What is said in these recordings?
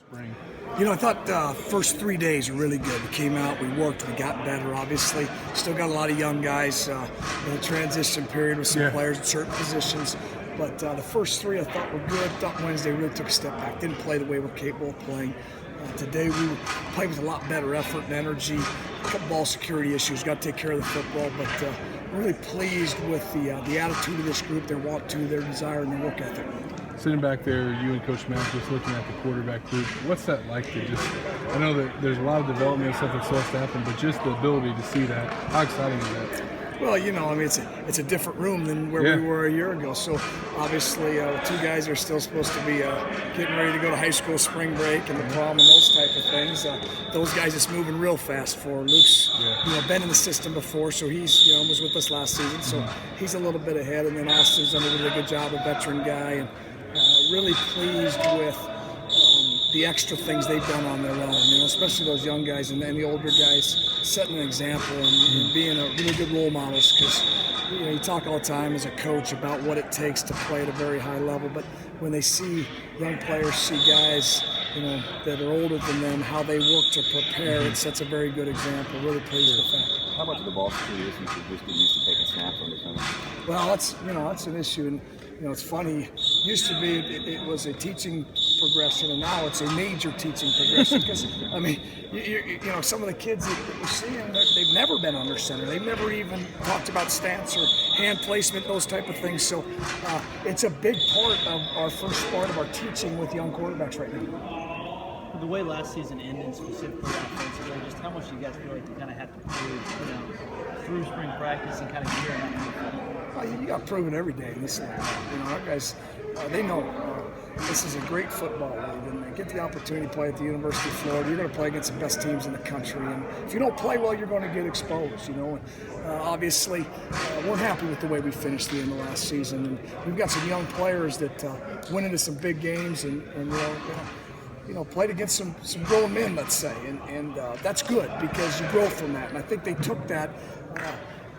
spring? I thought the first 3 days were really good. We came out, we worked, we got better, obviously. Still got a lot of young guys in the transition period with some players in certain positions. But the first 3 I thought were good. Thought Wednesday really took a step back. Didn't play the way we're capable of playing. Today we played with a lot better effort and energy. A couple ball security issues, got to take care of the football, but really pleased with the attitude of this group, their want to, their desire, and their work ethic. Sitting back there, you and Coach Mack just looking at the quarterback group, what's that like to just, I know that there's a lot of development and stuff that still has to happen, but just the ability to see that, how exciting is that? Well, it's a different room than where we were a year ago. So obviously, the 2 guys are still supposed to be getting ready to go to high school spring break and the prom and those type of things. Those guys just moving real fast for. Luke's been in the system before, so he's was with us last season, so he's a little bit ahead. And then Austin's done a really good job, a veteran guy, and really pleased with the extra things they've done on their own, especially those young guys and then the older guys setting an example and being a really good role models, because you talk all the time as a coach about what it takes to play at a very high level, but when they see young players, see guys that are older than them, how they work to prepare, it sets a very good example. Really pleased with that. How much of the ball security issues are just getting used to taking snaps on the center? Well, that's an issue, and it's funny. Used to be it was a teaching progression, and now it's a major teaching progression. Because some of the kids that we're seeing, they've never been under center. They've never even talked about stance or hand placement, those type of things. So it's a big part of our first part of our teaching with young quarterbacks right now. The way last season ended, specifically offensively, just how much do you guys feel like you kind of have to prove, through spring practice and kind of gearing up? Well, you got proven every day in this league. Our guys, they know this is a great football league, and they get the opportunity to play at the University of Florida. You're going to play against the best teams in the country, and if you don't play well, you're going to get exposed. Obviously, we're happy with the way we finished the end of last season, and we've got some young players that went into some big games and played against some grown men, let's say, and that's good because you grow from that. And I think they took that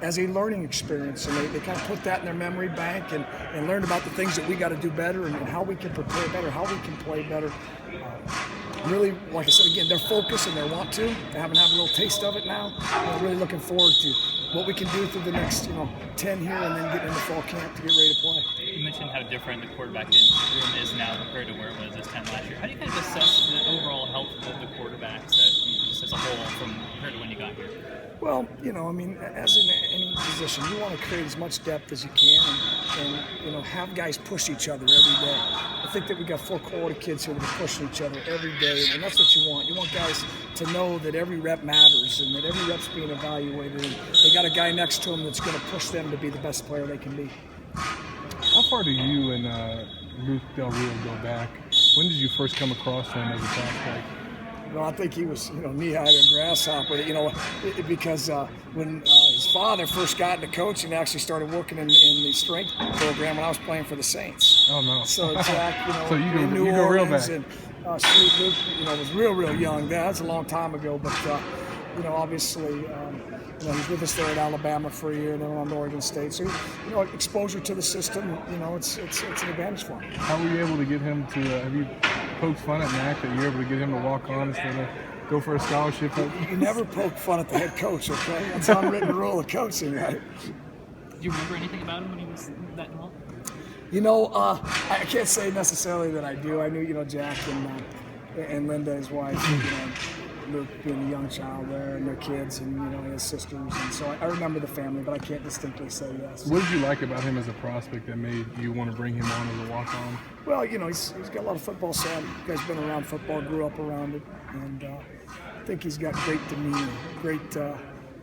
as a learning experience, and they kind of put that in their memory bank and learned about the things that we got to do better and how we can prepare better, how we can play better. Really, like I said again, their focus and their want to. They haven't had a little taste of it now. We're really looking forward to what we can do through the next 10 here and then get into fall camp to get ready to play. You mentioned how different the quarterback room is now compared to where it was this time last year. How do you kind of assess the overall health of the quarterbacks just as a whole compared to when you got here? Well, as in any position, you want to create as much depth as you can and have guys push each other every day. I think that we got 4 quality kids here that are pushing each other every day, and that's what you want. You want guys to know that every rep matters and that every rep's being evaluated, and they got a guy next to them that's going to push them to be the best player they can be. How far do you and Luke Del Rio go back? When did you first come across him as a prospect? I think he was, knee-high to a grasshopper, because when his father first got into coaching, actually started working in the strength program when I was playing for the Saints. Oh, no. So Jack, so you in New go real Orleans, back. and Luke, was real young. That's a long time ago, but obviously, he's with us there at Alabama for a year, and then on to Oregon State. So, exposure to the system, it's an advantage for him. How were you able to get him to? Have you poked fun at Mac that you're able to get him to walk on instead of go for a scholarship? You never poke fun at the head coach, okay? That's an unwritten rule of coaching, right? Do you remember anything about him when he was that involved? I can't say necessarily that I do. I knew, Jack and Linda, his wife, Luke being a young child there, and their kids, and his sisters, and so I remember the family, but I can't distinctly say yes. What did you like about him as a prospect that made you want to bring him on as a walk-on? Well, he's got a lot of football sound. The guy's been around football, grew up around it, and I think he's got great demeanor, great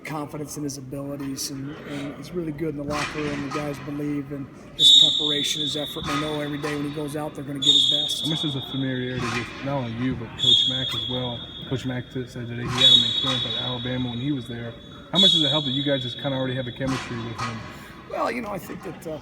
confidence in his abilities, and he's really good in the locker room. The guys believe in his preparation, his effort. They know every day when he goes out, they're going to get his best. How much is a familiarity with not only you, but Coach Mack as well? Coach Mack said today he had him in camp at Alabama when he was there. How much does it help that you guys just kind of already have a chemistry with him? Well, I think that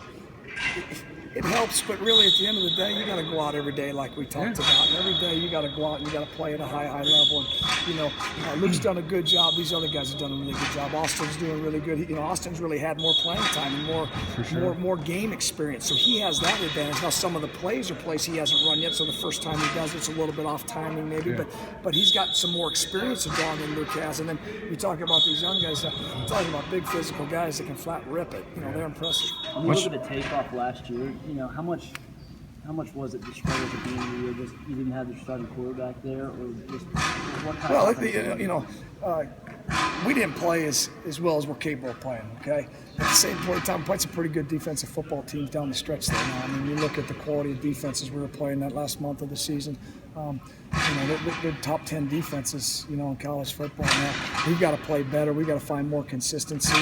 it helps, but really at the end of the day, you got to go out every day like we talked about. And every day you got to go out and you got to play at a high level. And, Luke's done a good job. These other guys have done a really good job. Austin's doing really good. Austin's really had more playing time and more game experience. So he has that advantage. Now some of the plays are plays he hasn't run yet, so the first time he does it's a little bit off timing maybe, but he's got some more experience of drawing than Luke has. And then you talk about these young guys, talking about big physical guys that can flat rip it. They're impressive. When you look at the takeoff last year, how much was it the struggles at the end of the year? Just you didn't have your starting quarterback there, or just what kind of we didn't play as well as we're capable of playing. Okay, at the same point in time, we played some pretty good defensive football teams down the stretch there. Now, I mean, you look at the quality of defenses we were playing that last month of the season. They're top 10 defenses, in college football. Now, we've got to play better. We've got to find more consistency.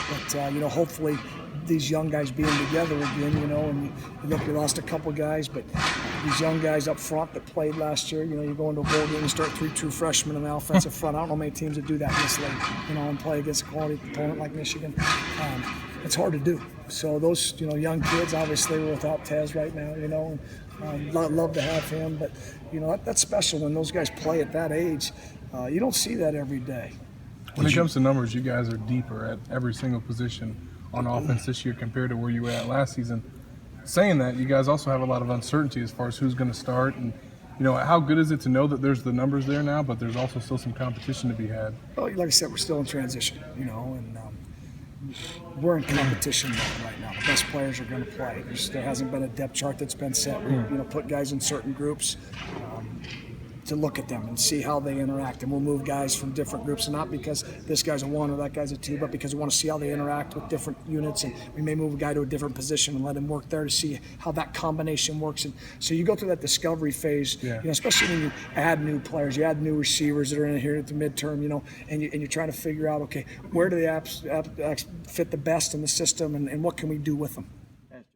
But hopefully these young guys being together again, and you look, we lost a couple guys, but these young guys up front that played last year, you go into a bowl game and start 3 true freshmen in the offensive front. I don't know many teams that do that this late, and play against a quality opponent like Michigan. It's hard to do. So those, young kids, obviously we're without Tez right now, and love to have him, but that's special when those guys play at that age. You don't see that every day. When it comes to numbers, you guys are deeper at every single position on offense this year compared to where you were at last season. Saying that, you guys also have a lot of uncertainty as far as who's going to start, and how good is it to know that there's the numbers there now, but there's also still some competition to be had? Well, like I said, we're still in transition, and we're in competition mode right now. The best players are going to play. There hasn't been a depth chart that's been set. We put guys in certain groups to look at them and see how they interact, and we'll move guys from different groups, and not because this guy's a 1 or that guy's a 2, but because we want to see how they interact with different units, and we may move a guy to a different position and let him work there to see how that combination works. And so you go through that discovery phase, especially when you add new players, you add new receivers that are in here at the midterm, and you're trying to figure out, okay, where do they fit the best in the system, and what can we do with them?